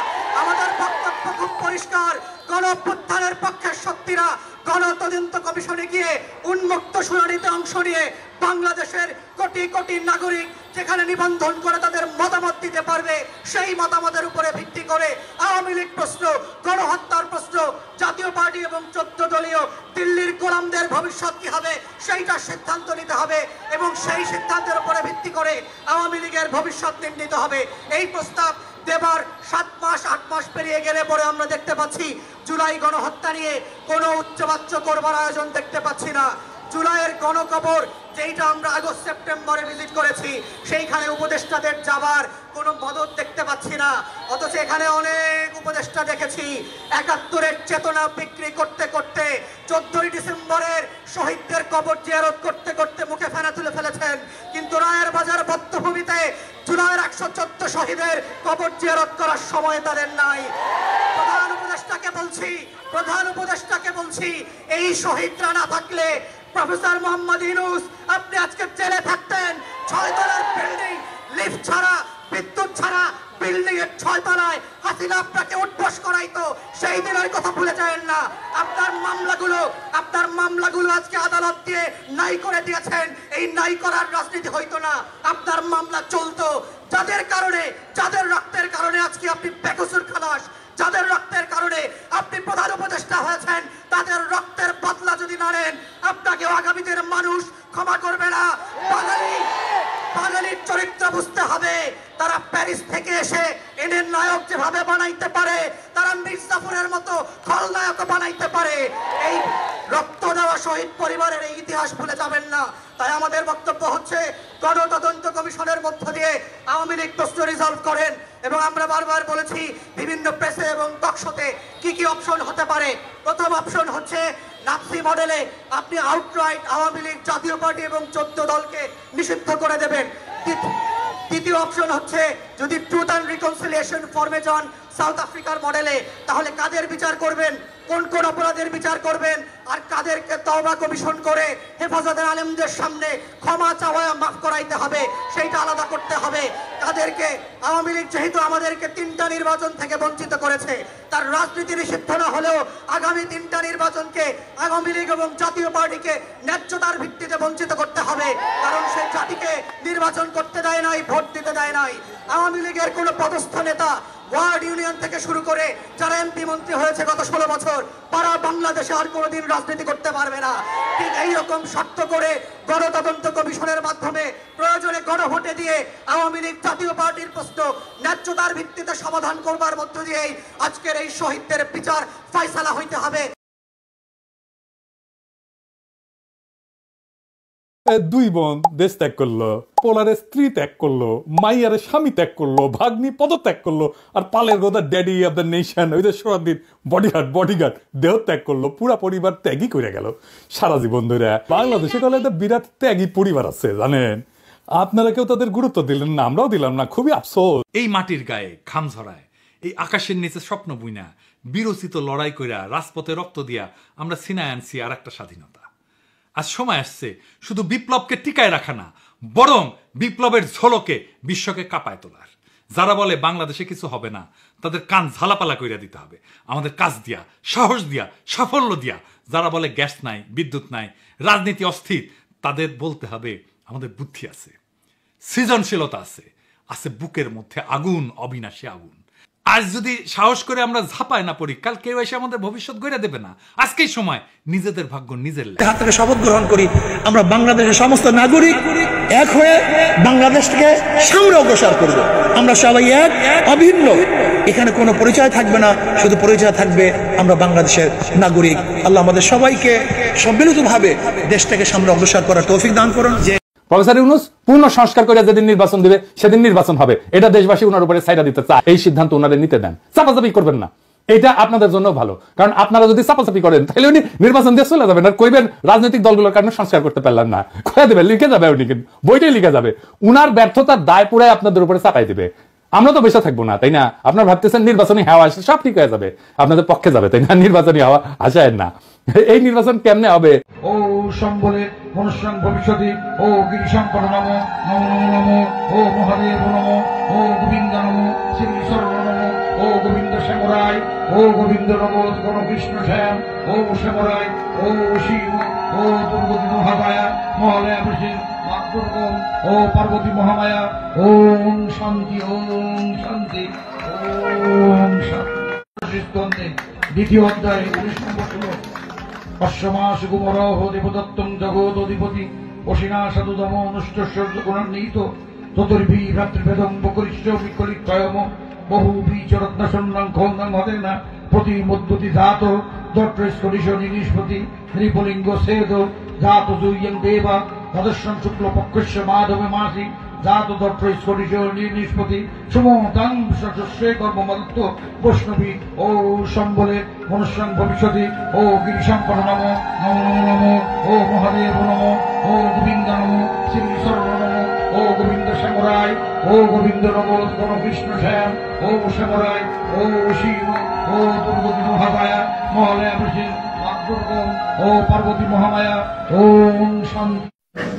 আমাদের বক্তব্য খুব পরিষ্কার, গণ অভ্যুত্থানের পক্ষের শক্তিরা গণতদন্ত কমিশনে গিয়ে উন্মুক্ত শুনানিতে অংশ নিয়ে বাংলাদেশের কোটি কোটি নাগরিক যেখানে নিবন্ধন করে তাদের মতামত দিতে পারবে, সেই মতামতের উপরে ভিত্তি করে আওয়ামী লীগ প্রশ্ন, গণহত্যার প্রশ্ন, জাতীয় পার্টি এবং 14 দলীয় দিল্লির গোলামদের ভবিষ্যৎ কি হবে সেইটা সিদ্ধান্ত নিতে হবে এবং সেই সিদ্ধান্তের উপরে ভিত্তি করে আওয়ামী লীগের ভবিষ্যৎ নির্ণীত হবে। এই প্রস্তাব দেবার 7 মাস 8 মাস পেরিয়ে গেলে পরে আমরা দেখতে পাচ্ছি জুলাই গণহত্যা নিয়ে কোনো উচ্চবাচ্য করবার আয়োজন দেখতে পাচ্ছি না। জুলাইয়ের গণকবর যেটা আমরা আগস্ট সেপ্টেম্বরে ভিজিট করেছি, সেইখানে উপদেষ্টাদের যাবার কোনো মদত দেখতে পাচ্ছি না। অথচ এখানে অনেক উপদেষ্টা দেখেছি 71-এর চেতনা বিক্রি করতে করতে 14ই ডিসেম্বরের শহীদদের কবর জিয়ারত করতে করতে মুখে ফেনা তুলে ফেলেছেন। কিন্তু রায়ের বাজার বধ্যভূমিতে জুলাইয়ের 114 শহীদের কবর জিয়ারত করার সময় তাদের নাই। প্রধান উপদেষ্টাকে বলছি এই শহীদরা না থাকলে প্রফেসর মোহাম্মদ ইউনূস আপনি আজকে জেলে থাকতেন। 6 তলার বিল্ডিং, লিফট ছাড়া, বিদ্যুৎ ছাড়া বিল্ডিং এর 6 তলায় হাসিনা আপনাকে উঠবস করাইতো, সেই দিনের কথা ভুলে যাবেন না। আপনার মামলাগুলো আজকে আদালত দিয়ে নাই করে দিয়েছেন। এই নাই করার রাজনীতি হইতো না, আপনার মামলা চলতো। যাদের কারণে, যাদের রক্তের কারণে আজকে আপনি বেকসুর খালাস, যাদের রক্তের কারণে আপনি প্রধান উপদেষ্টা হয়েছেন, তাদের রক্তের বদলা যদি না নেন আপনাকে আগামী দিনের মানুষ ক্ষমা করবে না। বাঙালির চরিত্র বুঝতে হবে। তারা প্যারিস থেকে এসে এদের নায়ক যেভাবে বানাইতে পারে, তারা মির্জাফরের মতো খলনায়ক বানাইতে পারে। এই রক্ত দেওয়া শহীদ পরিবারের এই ইতিহাস ভুলে যাবেন না। তাই আমাদের বক্তব্য হচ্ছে গণতদন্ত কমিশনের মধ্য দিয়ে আওয়ামী লীগ প্রশ্ন রিজলভ করেন। এবং আমরা বারবার বলেছি বিভিন্ন প্রেসে এবং টকশোতে কি কি অপশন হতে পারে। প্রথম অপশন হচ্ছে নাৎসি মডেলে আপনি আউটরাইট আওয়ামী লীগ, জাতীয় পার্টি এবং 14 দলকে নিষিদ্ধ করে দেবেন। দ্বিতীয় অপশন হচ্ছে যদি ট্রুথ অ্যান্ড রিকনসিলিয়েশন ফর্মে যান সাউথ আফ্রিকার মডেলে, তাহলে কাদের বিচার করবেন? কোন কোন অপরাধের বিচার করবেন আর কাদেরকে তওবা কমিশন করে হেফাজতের আলেমদের সামনে ক্ষমা চাওয়া মাফ করাইতে হবে সেইটা আলাদা করতে হবে। কাদেরকে আওয়ামী লীগ যেহেতু আমাদেরকে 3টা নির্বাচন থেকে বঞ্চিত করেছে, তার রাজনীতি নিষিদ্ধ না হলেও আগামী 3টা নির্বাচনকে আওয়ামী লীগ এবং জাতীয় পার্টিকে ন্যায্যতার ভিত্তিতে বঞ্চিত করতে হবে, কারণ সেই জাতিকে নির্বাচন করতে দেয় নাই, ভোট দিতে দেয় নাই। আওয়ামী লীগের কোন পদস্থ নেতা ওয়ার্ড ইউনিয়ন থেকে শুরু করে যারা এমপি মন্ত্রী হয়েছে গত 16 বছর, তারা বাংলাদেশে আর কোনোদিন রাজনীতি করতে পারবে না। ঠিক এইরকম শর্ত করে গণতদন্ত কমিশনের মাধ্যমে প্রয়োজনে গণভোটে দিয়ে আওয়ামী লীগ জাতীয় পার্টির প্রশ্ন ন্যায্যতার ভিত্তিতে সমাধান করবার মধ্য দিয়েই আজকের এই শহীদদের বিচার ফয়সালা হইতে হবে। দুই বোন দেশ ত্যাগ করলো, পোলারে স্ত্রী ত্যাগ করলো, মাইয়ারে স্বামী ত্যাগ করলো, ভাগ্নি পদত্যাগ করলো, আর পালের গোদা ড্যাডি অব দ্য নেশন ওই যে সোহাদ্দিন বডিগার্ড দেহ ত্যাগ করলো, পুরা পরিবার ত্যাগই করে গেল সারা জীবন ধরে। বাংলাদেশে তাহলে একটা বিরাট ত্যাগী পরিবার আছে জানেন, আপনারা কেউ তাদের গুরুত্ব দিলেন না, আমরাও দিলাম না, খুবই আফসোস। এই মাটির গায়ে খাম ঝরায়, এই আকাশের নিচে স্বপ্ন বুইনা বিরচিত লড়াই কইরা রাজপথে রক্ত দিয়া আমরা ছিনায় আনছি আর একটা স্বাধীনতা। আজ সময় আসছে শুধু বিপ্লবকে টিকায় রাখা না, বরং বিপ্লবের ঝলকে বিশ্বকে কাঁপায় তোলার। যারা বলে বাংলাদেশে কিছু হবে না, তাদের কান ঝালাপালা কইরা দিতে হবে আমাদের কাজ দিয়া, সাহস দিয়া, সাফল্য দিয়া। যারা বলে গ্যাস নাই, বিদ্যুৎ নাই, রাজনীতি অস্থির, তাদের বলতে হবে আমাদের বুদ্ধি আছে, সৃজনশীলতা আছে, আছে বুকের মধ্যে আগুন, অবিনাশী আগুন। আজ যদি সাহস করে আমরা ঝাঁপায় না পড়ি, কাল কেউ এসে আমাদের ভবিষ্যৎ গড়ে দেবে না। আজকেই সময় নিজেদের ভাগ্য নিজের হাত থেকে শপথ গ্রহণ করি, আমরা বাংলাদেশের সমস্ত নাগরিক এক হয়ে বাংলাদেশকে সামনে অগ্রসর করব। আমরা সবাই এক, অভিন্ন, এখানে কোনো পরিচয় থাকবে না, শুধু পরিচয় থাকবে আমরা বাংলাদেশের নাগরিক। আল্লাহ আমাদের সবাইকে সম্মিলিতভাবে দেশটাকে সামনে অগ্রসর করার তৌফিক দান করুন। যে প্রফেসর ইউনূস পূর্ণ সংস্কার করে যেদিন নির্বাচন দিবে সেদিন নির্বাচন হবে, এটা দেশবাসী ওনার উপরে ছাইড়া দিতে চায়। এই সিদ্ধান্ত ওনারা নিতে দেন, চাপাচাপি করবেন না, এটা আপনাদের জন্য ভালো। কারণ আপনারা যদি চাপাচাপি করেন তাহলে উনি নির্বাচন দিয়ে চলে যাবেন, আর কইবেন রাজনৈতিক দলগুলোর কারণে সংস্কার করতে পারলেন না, কয়ে দেবে, লিখে যাবে, উনি বইটাই লিখে যাবে। উনার ব্যর্থতার দায় পুরাই আপনাদের উপরে চাপাই দিবে। আমরা তো বেঁচে থাকবো না, তাই না? আপনারা ভাবতেছেন নির্বাচনী হাওয়া আসলে সব ঠিক হয়ে যাবে, আপনাদের পক্ষে যাবে, তাই না? নির্বাচনী হাওয়া আসায় না। এই নির্বাচন কেমনে হবে? ও সম্বলে মনুষ্যং ভবিষ্যতি, ও গিরিশঙ্কর নম, নম নম নম, ও মহাদেব নম, ও গোবিন্দ নম, শ্রী সর্ব নম, ও গোবিন্দ শ্যামরায়, ও গোবিন্দ নম, গণ কৃষ্ণ শ্যাম, ও শ্যামরায়, ও শিব, ও দুর্গতি মহামায়া, মহালয়া বৃষের দুর্গম, ও পার্বতী মহামায়া, ওম শান্তি, ওম শান্তি, ওম শান্তি। দ্বিতীয় অধ্যায় 19 নম্বর শ্লোক। অশ্বমাস গুমরহ দেবদত্তং জগৎ অধিপতি অসিনা সাধুদম অনুষ্ঠস্য গুণান্বিত ততর্ভি ভ্রাতৃভেদং বকরিষ্ঠ বিকলিক্ষয়ম বহু বীচরত্নসন্নং খোন্দং হদেনা প্রতি মদ্যতি ধাত দট্রস্করিষ নিষ্পতি নৃপলিঙ্গ সেদ জাত জুয়ং দেবা তদস্যং শুক্লপক্ষস্য মাধবে মাসি জাত দট্রস্করিষ নিষ্পতি সুমতাং সশস্ত্রে কর্মমদত্ত বৈষ্ণবী, ও সম্বলে মনুষ্যং ভবিষ্যতি, ও গিরিশঙ্কর নম, নম নম নম, ও মহাদেব নম, ও গোবিন্দ নম, শ্রী সর্ব নম, ও গোবিন্দ শ্যামরায়, ও গোবিন্দ নম, গণ কৃষ্ণ শ্যাম, ও শ্যামরায়, ও শিব, ও দুর্গতি মহামায়া, মহালয়া বৃষের দুর্গম, ও পার্বতী মহামায়া, ওম শান্তি।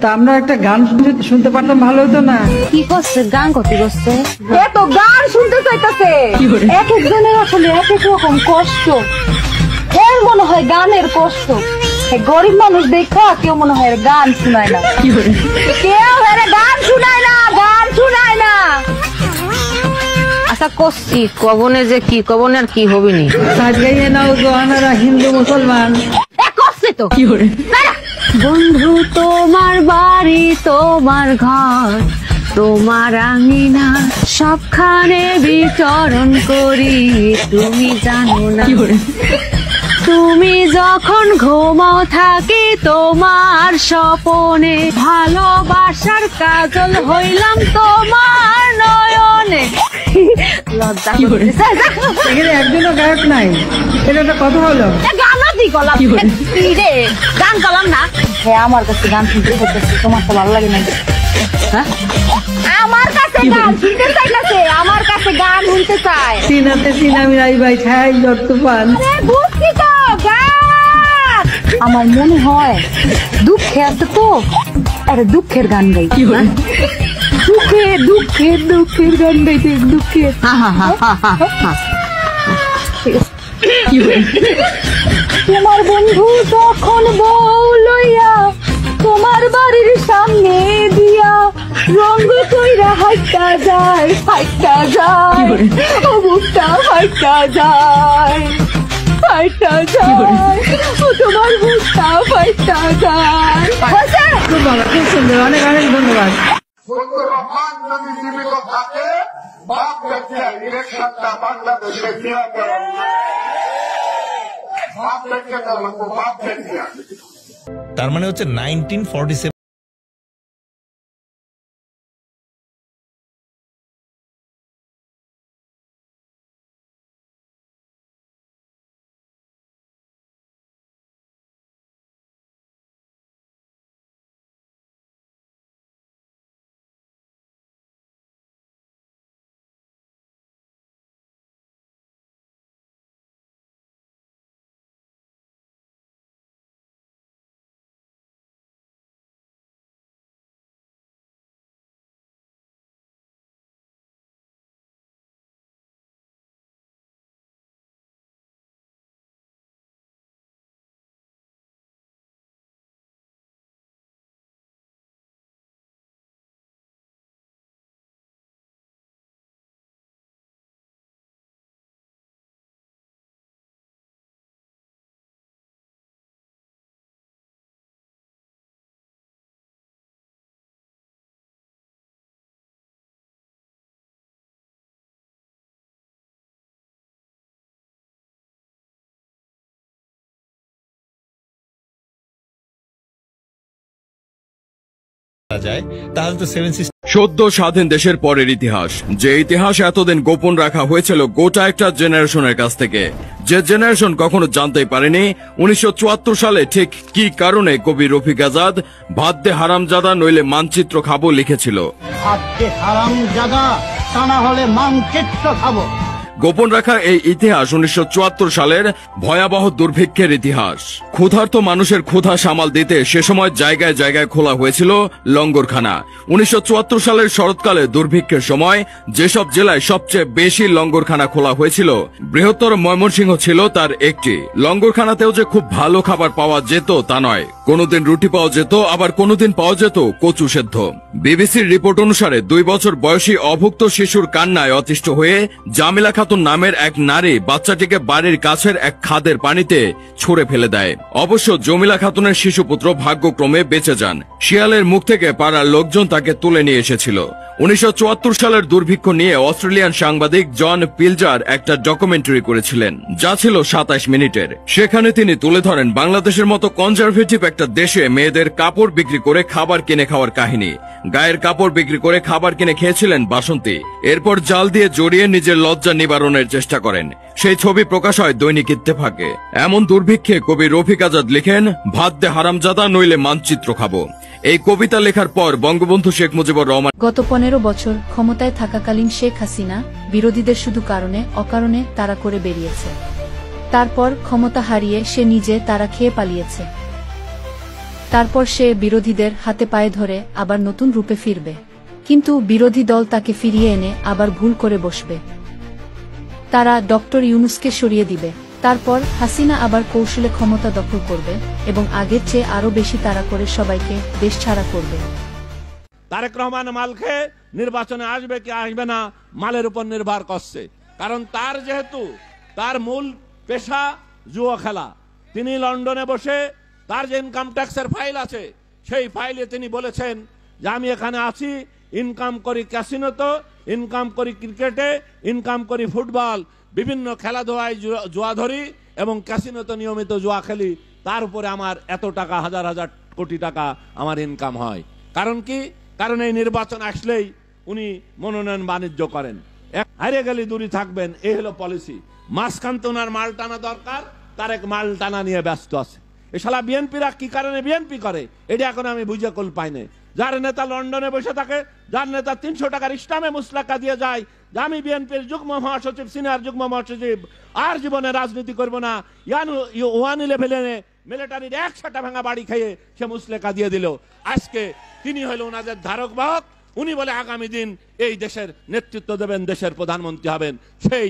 তা আমরা একটা গান শুনতে পারতাম, ভালো হতো না? কি করছে? গান করতে করছে এত গান শুনতে চাইতেছে। এক একজনের আসলে এক এক রকম কষ্ট, এর মনে হয় গানের কষ্ট। গরিব মানুষ দেখা কেউ মনে হয় গান শুনায় না, কেউ গান শুনায় না, গান শুনায় না। আচ্ছা করছি, কবনে যে কি কবনে আর কি হবে নি, সাজাইয়ে নাও জোয়ানারা হিন্দু মুসলমান করছে তো কি করে। বন্ধু তোমার বাড়ি, তোমার ঘর, তোমার আঙিনা, সবখানে বিচরণ করি, তুমি জানো না। তুমি যখন ঘুমাও থাকি তোমার স্বপনে, ভালোবাসার কাজল হইলাম তোমার নয়নে। লজ্জা এখানে একজনও গায়ক নাই, এটা একটা কথা হলো। গান গালাম না, আমার কাছে গান শুনতে চাইতেছে, তোমার তো ভালো লাগে না? আমার কাছে গান শুনতে চাইতেছে, আমার কাছে গান শুনতে চায়। সিনাতে সিনামি রাই ভাই ছাই তুফান, বুঝছি তো আমার মনে হয় দুঃখে আছে তো আরে দুঃখের গান গাই দুঃখের গান গাইতে দুঃখের তোমার বন্ধু তখন বউ লইয়া তোমার বাড়ির সামনে দিয়া রঙ কইরা হাইটা যায় ও বুকটা হাইটা যায় ও তোমার বুকটা হাইটা যায়। খুব সুন্দর, অনেক অনেক ধন্যবাদ। রহমান যদি জীবিত থাকে বাপ ব্যক্তি ইলেকশনটা বাংলাদেশে তার মানে হচ্ছে 1947সদ্য স্বাধীন দেশের পরের ইতিহাস, যে ইতিহাস এতদিন গোপন রাখা হয়েছিল গোটা একটা জেনারেশনের কাছ থেকে, যে জেনারেশন কখনো জানতেই পারেনি 1974 সালে ঠিক কি কারণে কবি রফিক আজাদ ভাত দে হারামজাদা নইলে মানচিত্র খাবো লিখেছিল। ভাত দে হারামজাদা তা না হলে মানচিত্র খাবো। গোপন রাখা এই ইতিহাস 1974 সালের ভয়াবহ দুর্ভিক্ষের ইতিহাস। ক্ষুধার্ত মানুষের ক্ষুধা সামাল দিতে সে সময় জায়গায় জায়গায় খোলা হয়েছিল লঙ্গরখানা। 1974 সালের শরৎকালে দুর্ভিক্ষের সময় যেসব জেলায় সবচেয়ে বেশি লঙ্গরখানা খোলা হয়েছিল, বৃহত্তর ময়মনসিংহ ছিল তার একটি। লঙ্গরখানাতেও যে খুব ভালো খাবার পাওয়া যেত তা নয়, কোনোদিন রুটি পাওয়া যেত, আবার কোনোদিন পাওয়া যেত কচু সেদ্ধ। বিবিসির রিপোর্ট অনুসারে 2 বছর বয়সী অভুক্ত শিশুর কান্নায় অতিষ্ঠ হয়ে জামিলা খাতুন নামের এক নারী বাচ্চাটিকে বাড়ির কাছের এক খাদের পানিতে ছুঁড়ে ফেলে দেয়। অবশ্য জমিলা খাতুনের শিশুপুত্র ভাগ্যক্রমে বেঁচে যান। শিয়ালের মুখ থেকে পাড়ার লোকজন তাকে তুলে নিয়ে এসেছিল। 1974 সালের দুর্ভিক্ষ নিয়ে অস্ট্রেলিয়ান সাংবাদিক জন পিলজার একটা ডকুমেন্টারি করেছিলেন, যা ছিল 27 মিনিটের। সেখানে তিনি তুলে ধরেন বাংলাদেশের মতো কনজারভেটিভ একটা দেশে মেয়েদের কাপড় বিক্রি করে খাবার কিনে খাওয়ার কাহিনী। গায়ের কাপড় বিক্রি করে খাবার কিনে খেয়েছিলেন বাসন্তী। এরপর জাল দিয়ে জড়িয়ে নিজের লজ্জা নিবারণের চেষ্টা করেন। সেই ছবি প্রকাশ হয় দৈনিক ইত্তেফাকে। এমন দুর্ভিক্ষে কবি রফিক আজাদ লিখেন, ভাত দে হারামজাদা নইলে মানচিত্র খাবো। এই কবিতা লেখার পর বঙ্গবন্ধু শেখ মুজিবুর রহমান গত 15 বছর ক্ষমতায় থাকাকালীন শেখ হাসিনা বিরোধীদের শুধু কারণে অকারণে তাড়া করে বেরিয়েছে। তারপর ক্ষমতা হারিয়ে সে নিজে তাড়া খেয়ে পালিয়েছে। তারপর সে বিরোধীদের হাতে পায়ে ধরে আবার নতুন রূপে ফিরবে, কিন্তু বিরোধী দল তাকে ফিরিয়ে এনে আবার ভুল করে বসবে। তারা ডক্টর ইউনূসকে সরিয়ে দিবে। তারপর হাসিনা আবার কৌশলে ক্ষমতা দখল করবে এবং আগের চেয়ে আরো বেশি তাড়া করে সবাইকে দেশ ছাড়া করবে। তারেক রহমান মাল খেয়ে নির্বাচনে আসবে কি আসবে না মালের উপর নির্ভর করছে, কারণ তার যেহেতু তার মূল পেশা জুয়া খেলা। তিনি লন্ডনে বসে তার যে ইনকাম ট্যাক্সের ফাইল আছে, সেই ফাইলে তিনি বলেছেন যে আমি এখানে আছি, ইনকাম করি ক্যাসিনোতে, ইনকাম করি ক্রিকেটে, ইনকাম করি ফুটবল, বিভিন্ন খেলাধুলায় জুয়া ধরি এবং ক্যাসিনোতে নিয়মিত জুয়া খেলি, তার উপরে আমার এত টাকা, হাজার হাজার কোটি টাকা আমার ইনকাম হয়। কারণ কি? কারণ এই নির্বাচন আসলেই উনি মনোনয়ন বাণিজ্য করেন। হারিয়ে গেলে দূরে থাকবেন, এই হলো পলিসি। মাঝখান তো ওনার মাল টানা দরকার, তার এক মাল টানা নিয়ে ব্যস্ত আছে। এ শালা বিএনপিরা কি কারণে বিএনপি করে এটা এখন আমি বুঝে কল পাই না। যার নেতা লন্ডনে বসে থাকে, যার নেতা 300 টাকার ইসলামে মুসলাকা দিয়ে যায় যে আমি বিএনপির যুগ্ম মহাসচিব, সিনিয়র যুগ্ম মহাসচিব, আর জীবনে রাজনীতি করব না, 111 মিলিটারির 100টা ভাঙা বাড়ি খেয়ে সে মুসলেকা দিয়ে দিল। আজকে তিনি হলো ওনাদের ধারক বাহক। উনি বলে আগামী দিন এই দেশের নেতৃত্ব দেবেন, দেশের প্রধানমন্ত্রী হবেন। সেই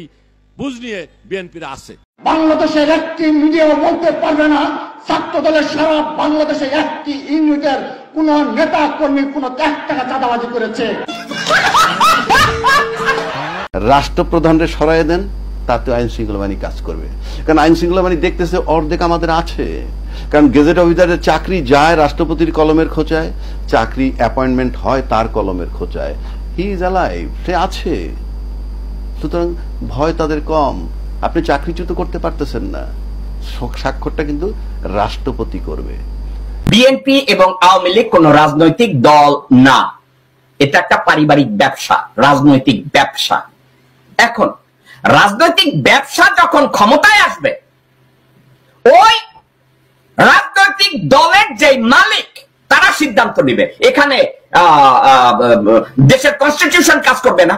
বুঝ নিয়ে বিএনপির আছে। বাংলাদেশের একটি মিডিয়া বলতে পারবে না ছাত্র দলের সারা বাংলাদেশে একটি ইউনিটের কোন নেতা কর্মী কোন 1 টাকা চাঁদাবাজি করেছে। রাষ্ট্রপ্রধানরে সরাই দেন, তাতে আইন শৃঙ্খলা বাহিনী কাজ করবে। কারণ আইন শৃঙ্খলা বাহিনী দেখতেছে অর্ধেক আমাদের আছে। কারণ গেজেট অফিসারের চাকরি যায় রাষ্ট্রপতির কলমের খোঁচায়, চাকরি অ্যাপয়েন্টমেন্ট হয় তার কলমের খোঁচায়। হি ইজ অ্যালাইভ, সে আছে। সুতরাং ভয় তাদের কম। আপনি চাকরিচ্যুত করতে পারতেছেন না, স্বাক্ষরটা কিন্তু রাষ্ট্রপতি করবে। বিএনপি এবং আওয়ামী লীগ কোন রাজনৈতিক দল না, এটা একটা পারিবারিক ব্যবসা, রাজনৈতিক ব্যবসা। এখন রাজনৈতিক ব্যবসা যখন ক্ষমতায় আসবে, ওই রাজনৈতিক দলের যে মালিক তারা সিদ্ধান্ত নেবে। এখানে দেশের কনস্টিটিউশন কাজ করবে না,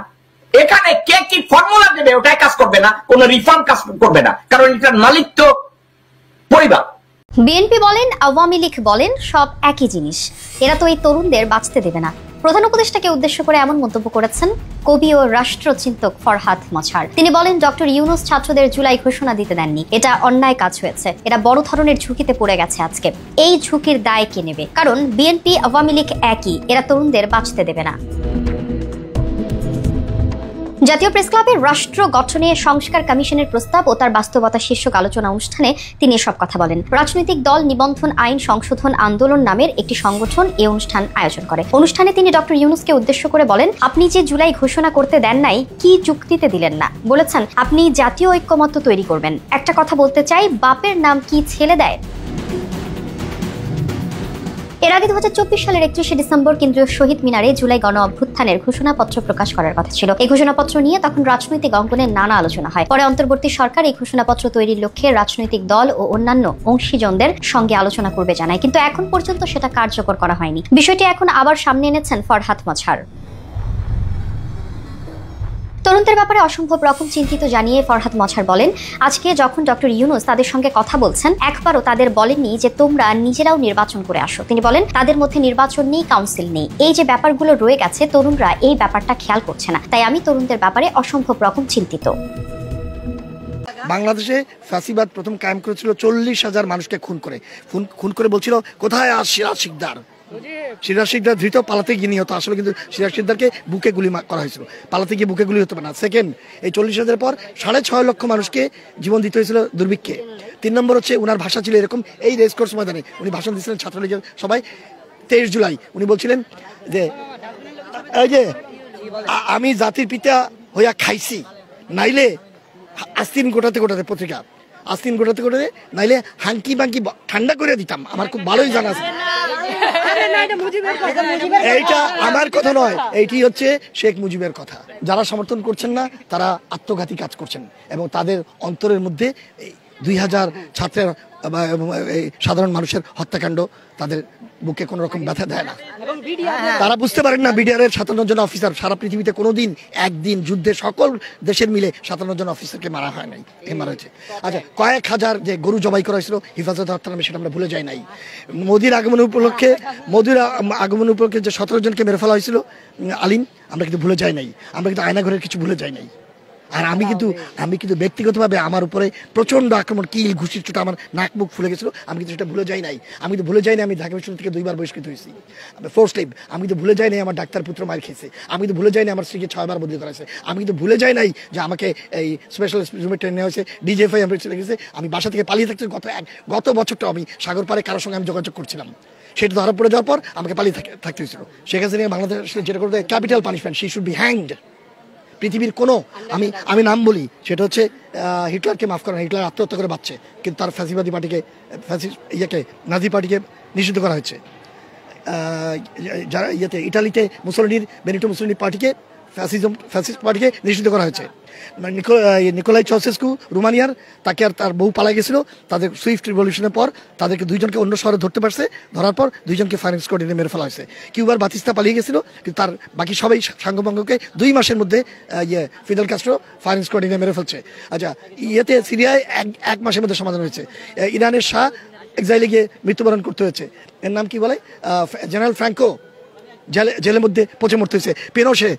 এখানে কে কি ফর্মুলা দেবে ওটাই কাজ করবে না, কোন রিফর্ম কাজ করবে না, কারণ এটার মালিক তো পরিবার। বিএনপি বলেন, আওয়ামী লীগ বলেন, সব একই জিনিস। এরা তো এই তরুণদের বাঁচতে দেবে না। প্রধান উপদেষ্টাকে উদ্দেশ্য করে এমন মন্তব্য করেছেন কবি ও রাষ্ট্রচিন্তক ফরহাদ মজহার। তিনি বলেন, ডক্টর ইউনূস ছাত্রদের জুলাই ঘোষণা দিতে দেননি, এটা অন্যায় কাজ হয়েছে। এরা বড় ধরনের ঝুঁকিতে পড়ে গেছে আজকে। এই ঝুঁকির দায় কে নেবে? কারণ বিএনপি আওয়ামী লীগ একই, এরা তরুণদের বাঁচতে দেবে না। জাতীয় প্রেস ক্লাবের রাষ্ট্র গঠনে সংস্কার কমিশনের প্রস্তাব ও তার বাস্তবতা শীর্ষক আলোচনা অনুষ্ঠানে তিনি এসব কথা বলেন। রাজনৈতিক দল নিবন্ধন আইন সংশোধন আন্দোলন নামের একটি সংগঠন এই অনুষ্ঠান আয়োজন করে। অনুষ্ঠানে তিনি ডক্টর ইউনূসকে উদ্দেশ্য করে বলেন, আপনি যে জুলাই ঘোষণা করতে দেন নাই, কি যুক্তিতে দিলেন না? বলেছেন আপনি জাতীয় ঐক্যমত্য তৈরি করবেন। একটা কথা বলতে চাই, বাপের নাম কি ছেলে দেয়? এর আগে 2024 সালের 31শে ডিসেম্বর কেন্দ্রীয় শহীদ মিনারে জুলাই গণ অভ্যুত্থানের ঘোষণাপত্র প্রকাশ করার কথা ছিল। এই ঘোষণাপত্র নিয়ে তখন রাজনৈতিক অঙ্গনে নানা আলোচনা হয়। পরে অন্তর্বর্তী সরকার এই ঘোষণাপত্র তৈরির লক্ষ্যে রাজনৈতিক দল ও অন্যান্য অংশীজনদের সঙ্গে আলোচনা করবে জানায়, কিন্তু এখন পর্যন্ত সেটা কার্যকর করা হয়নি। বিষয়টি এখন আবার সামনে এনেছেন ফরহাদ মজহার। তরুণদের ব্যাপারে অসম্ভব রকম চিন্তিত জানিয়ে ফরহাদ মজহার বলেন, আজকে যখন ডক্টর ইউনূস তাদের সঙ্গে কথা বলছেন, একবারও তাদের বলেননি যে তোমরা নিজেরাও নির্বাচন করে আসো। তিনি বলেন, তাদের মধ্যে নির্বাচন নেই, কাউন্সিল নেই। এই যে ব্যাপারগুলো রয়ে গেছে, তরুণরা এই ব্যাপারটা খেয়াল করছে না। তাই আমি তরুণদের ব্যাপারে অসম্ভব রকম চিন্তিত। বাংলাদেশে ফ্যাসিবাদ প্রথম কায়েম করেছিল 40,000 মানুষকে খুন করে বলছিল, কোথায় আর সিরাজ শিকদার? সিরাজ শিকদার ধৃত, পালাতে গিয়ে নিহত। আসলে কিন্তু সিরাজ শিকদারকে বুকে গুলি করা হয়েছিল, পালাতে গিয়ে বুকে গুলি হতে পারে না। সেকেন্ড, এই 40,000 পর 6.5 লক্ষ মানুষকে জীবন দিতে হয়েছিল দুর্ভিক্ষে। 3 নম্বর হচ্ছে, ওনার ভাষা ছিল এরকম, এই রেসকোর্স ময়দানে উনি ভাষণ দিয়েছিলেন ছাত্রলীগের সবাই 23 জুলাই। উনি বলছিলেন যে এই যে আমি জাতির পিতা হইয়া খাইছি, নাইলে আস্তিন গোটাতে গোটাতে পত্রিকা আস্তিন গোটাতে গোটাতে, নাইলে হাঙ্কি বাঙ্কি ঠান্ডা করে দিতাম। আমার খুব ভালোই জানা আছে। এইটা আমার কথা নয়, এইটি হচ্ছে শেখ মুজিবের কথা। যারা সমর্থন করছেন না তারা আত্মঘাতী কাজ করছেন, এবং তাদের অন্তরের মধ্যে 2000 ছাত্রের সাধারণ মানুষের হত্যাকাণ্ড তাদের বুকে কোনো রকম ব্যথা দেয় না। তারা বুঝতে পারেন না, বিডিআরের 57 জন অফিসার সারা পৃথিবীতে কোনোদিন একদিন যুদ্ধে সকল দেশের মিলে 57 জন অফিসারকে মারা হয় নাই, মারা হয়েছে। আচ্ছা, কয়েক হাজার যে গরু জবাই করা হয়েছিল হেফাজত হত্যা নামে, সেটা আমরা ভুলে যাই নাই। মোদির আগমন উপলক্ষে যে 17 জনকে মেরে ফেলা হয়েছিল আলিম, আমরা কিন্তু ভুলে যাই নাই। আমরা কিন্তু আয়নাঘরের কিছু ভুলে যাই নাই। আর আমি কিন্তু ব্যক্তিগতভাবে আমার উপরে প্রচন্ড আক্রমণ, কিল ঘুষির চোটা, আমার নাক মুখ ফুলে গেছিল, আমি কিন্তু সেটা ভুলে যাই নাই। আমি তো ভুলে যাই না আমি ঢাকা বিশ্ববিদ্যালয় থেকে 2 বার বহিষ্কৃত হয়েছি, ফোর্স লাইভ। আমি তো ভুলে যাই নাই আমার ডাক্তার পুত্র মার খেয়েছে। আমি তো ভুলে যাই না আমার স্ত্রীকে 6 বার বদলি করা হয়েছে। আমি কিন্তু ভুলে যাই নাই যে আমাকে এই স্পেশাল রুমে ট্রেন নেওয়া হয়েছে, ডিজিএফআই আমার চলে গেছে। আমি বাসা থেকে পালিয়ে থাকতে গত বছরটা আমি সাগর পাড়ে কারোর সঙ্গে আমি যোগাযোগ করছিলাম, সেটা ধরা পড়ে যাওয়ার পর আমাকে পালিয়ে থাকতে হয়েছিল। শেখ হাসিনা বাংলাদেশে যেটা করতে capital punishment, she should be hanged. পৃথিবীর কোনো আমি নাম বলি, সেটা হচ্ছে হিটলারকে মাফ করেন, হিটলার আত্মহত্যা করে বাঁচছে, কিন্তু তার ফ্যাসিবাদী পার্টিকে নাজি পার্টিকে নিষিদ্ধ করা হয়েছে। যারা ইটালিতে বেনিটো মুসোলিনি পার্টিকে ফ্যাসিস্ট পার্টিকে নিষিদ্ধ করা হয়েছে। নিকোলাই চাউসেস্কু রোমানিয়ার, তাকে আর তার বউ পালা গেছিল, তাদের সুইফট রিভলিউশনের পর তাদেরকে দুইজনকে অন্য শহরে ধরতে পারছে, ধরার পর দুইজনকে ফায়ারিং স্কোয়াডে মেরে ফেলা হয়েছে। কিউবার বাতিস্তা পালিয়ে গেছিল, কিন্তু তার বাকি সবাই সাঙ্গভঙ্গকে 2 মাসের মধ্যে ফিদেল কাস্ট্রো ফায়ারিং স্কোয়াডে মেরে ফেলছে। আচ্ছা, ইয়েতে সিরিয়ায় 1 মাসের মধ্যে সমাধান হয়েছে। ইরানের শাহ এক্সাইলে গিয়ে মৃত্যুবরণ করতে হয়েছে, এর নাম কি বলে, জেনারেল ফ্র্যাঙ্কো জেলের মধ্যে পচে মরতে হয়েছে। পেনোশে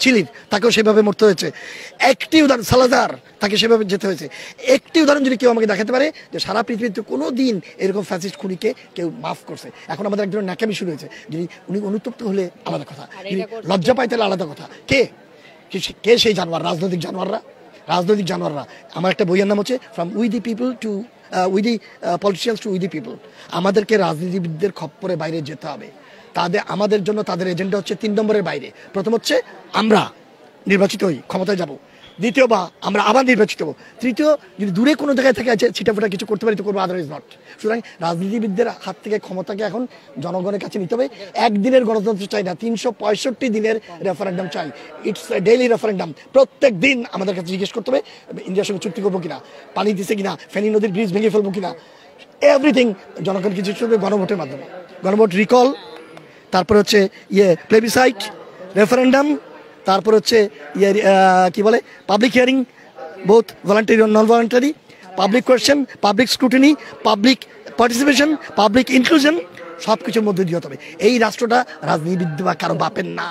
চিলির, তাকেও সেভাবে মরতে হয়েছে। একটি উদাহরণ সালাদার, তাকে সেভাবে যেতে হয়েছে। একটি উদাহরণ যদি কেউ আমাকে দেখাতে পারে যে সারা পৃথিবীতে কোনো দিন এরকম ফ্যাসিস্ট খুনিকে কেউ মাফ করছে। এখন আমাদের একজন ন্যাকামি শুরু হয়েছে, যদি উনি অনুতপ্ত হলে আলাদা কথা, লজ্জা পাইতে হলে আলাদা কথা। কে সেই জানোয়ার? রাজনৈতিক জানোয়াররা। আমার একটা বইয়ের নাম হচ্ছে from we the people to we the politicians to we the people. আমাদেরকে রাজনীতিবিদদের খপ্পরে বাইরে যেতে হবে। আমাদের জন্য তাদের এজেন্ডা হচ্ছে 3 নম্বরের বাইরে। প্রথম হচ্ছে আমরা নির্বাচিত হই, ক্ষমতায় যাব। দ্বিতীয়, বা আমরা আবার নির্বাচিত হব। তৃতীয়, যদি দূরে কোনো জায়গায় থেকে আছে ছিটাফোটা কিছু করতে পারি তো করবো, আদারওয়াইজ নট। সুতরাং রাজনীতিবিদদের হাত থেকে ক্ষমতাকে এখন জনগণের কাছে নিতে হবে। একদিনের গণতন্ত্র চাই না, 365 দিনের রেফারেন্ডাম চাই। It's daily referendum. প্রত্যেক দিন আমাদের কাছে জিজ্ঞেস করতে হবে ইন্ডিয়ার সঙ্গে চুক্তি করবো কিনা, পানি দিচ্ছে কিনা, ফেনী নদীর ব্রিজ ভেঙে ফেলবো কিনা, এভরিথিং জনগণকে জিজ্ঞেস করবে গণভোটের মাধ্যমে। গণভোট রিকল, তারপর হচ্ছে প্লেবিসাইট, রেফারেন্ডাম, তারপর হচ্ছে কি বলে পাবলিক হিয়ারিং, বোথ ভলান্টারি আর non voluntary, public question, public scrutiny, public participation, public inclusion, সব কিছুর মধ্যে দিয়ে হতে হবে। এই রাষ্ট্রটা রাজনীতিবিদ বা কারো বাপের না।